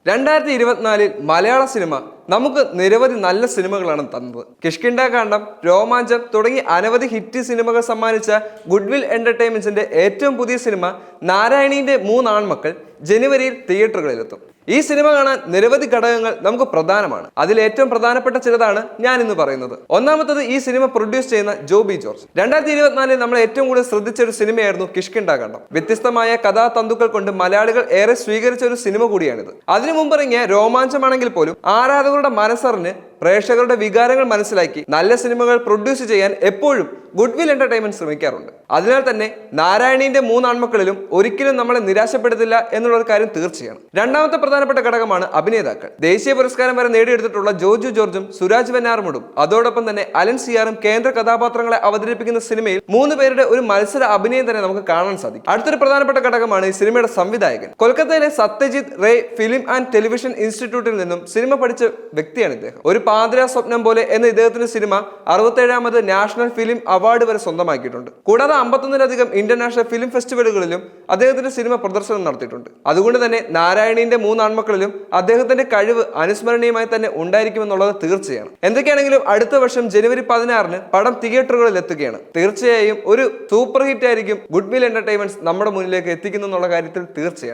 2024 മലയാള cinema നമുക്ക് നിരവധി നല്ല സിനിമകളാണ് തന്നത്. കിഷ്കിന്ധാകാന്ഡം, രോമാഞ്ചം തുടങ്ങി അനവധി ഹിറ്റ് സിനിമകൾ സമ്മാനിച്ച ഗുഡ്വിൽ എന്റർടൈൻമെന്റ്സിന്റെ ഏറ്റവും പുതിയ സിനിമ നാരായണീന്റെ മൂന്നാൺമക്കൾ ജനുവരിയിൽ തിയേറ്ററുകളിലെത്തും. ഈ സിനിമ കാണാൻ നിരവധി ഘടകങ്ങൾ നമുക്ക് പ്രധാനമാണ്. അതിൽ ഏറ്റവും പ്രധാനപ്പെട്ട ചിലതാണ് ഞാൻ ഇന്ന് പറയുന്നത്. ഒന്നാമത്തത് ഈ സിനിമ പ്രൊഡ്യൂസ് ചെയ്യുന്ന ജോബി ജോർജ്. 2024 നമ്മൾ ഏറ്റവും കൂടുതൽ ശ്രദ്ധിച്ച ഒരു സിനിമയായിരുന്നു കിഷ്കിന്ധാകാന്ഡം. വ്യത്യസ്തമായ കഥാതന്തുക്കൾ കൊണ്ട് മലയാളികൾ ഏറെ സ്വീകരിച്ച ഒരു സിനിമ കൂടിയാണിത്. അതിനു മുമ്പിറങ്ങിയ രോമാഞ്ചമാണെങ്കിൽ പോലും ആരാധകരുടെ മനസ്സറിഞ്ഞ് പ്രേക്ഷകരുടെ വികാരങ്ങൾ മനസ്സിലാക്കി നല്ല സിനിമകൾ പ്രൊഡ്യൂസ് ചെയ്യാൻ എപ്പോഴും ഗുഡ്വിൽ എന്റർടൈൻമെന്റ് ശ്രമിക്കാറുണ്ട്. അതിനാൽ തന്നെ നാരായണീന്റെ മൂന്നാൺമക്കളിലും ഒരിക്കലും നമ്മളെ നിരാശപ്പെടുത്തില്ല എന്നുള്ള ഒരു കാര്യം തീർച്ചയാണ്. രണ്ടാമത്തെ പ്രധാനപ്പെട്ട ഘടകമാണ് അഭിനേതാക്കൾ. ദേശീയ പുരസ്കാരം വരെ നേടിയെടുത്തിട്ടുള്ള ജോജു ജോർജും സുരാജ് വെഞ്ഞാറമൂടും അതോടൊപ്പം തന്നെ അലൻ സിയാറും കേന്ദ്ര കഥാപാത്രങ്ങളെ അവതരിപ്പിക്കുന്ന സിനിമയിൽ 3 പേരുടെ ഒരു മത്സര അഭിനയം തന്നെ നമുക്ക് കാണാൻ സാധിക്കും. അടുത്തൊരു പ്രധാനപ്പെട്ട ഘടകമാണ് ഈ സിനിമയുടെ സംവിധായകൻ. കൊൽക്കത്തയിലെ Satyajit Ray film and television ഇൻസ്റ്റിറ്റ്യൂട്ടിൽ നിന്നും സിനിമ പഠിച്ച വ്യക്തിയാണ് ഇദ്ദേഹം. ഒരു പാതിരാ സ്വപ്നം പോലെ എന്ന ഇദ്ദേഹത്തിന്റെ സിനിമ 67ാമത് നാഷണൽ ഫിലിം അവാർഡ് വരെ സ്വന്തമാക്കിയിട്ടുണ്ട്. കൂടാതെ 51ലധികം ഇന്റർനാഷണൽ ഫിലിം ഫെസ്റ്റിവലുകളിലും അദ്ദേഹത്തിന്റെ സിനിമ പ്രദർശനം നടത്തിയിട്ടുണ്ട്. അതുകൊണ്ട് തന്നെ നാരായണീന്റെ മൂന്നാൺമക്കളിലും അദ്ദേഹത്തിന്റെ കഴിവ് അനുസ്മരണീയമായി തന്നെ ഉണ്ടായിരിക്കുമെന്നുള്ളത് തീർച്ചയാണ്. എന്തൊക്കെയാണെങ്കിലും അടുത്ത വർഷം ജനുവരി 16-ന് പടം തിയേറ്ററുകളിൽ എത്തുകയാണ്. തീർച്ചയായും ഒരു സൂപ്പർ ഹിറ്റ് ആയിരിക്കും ഗുഡ്വിൽ എന്റർടൈൻമെന്റ്സ് നമ്മുടെ മുന്നിലേക്ക് എത്തിക്കുന്നു എന്നുള്ള കാര്യത്തിൽ തീർച്ചയാണ്.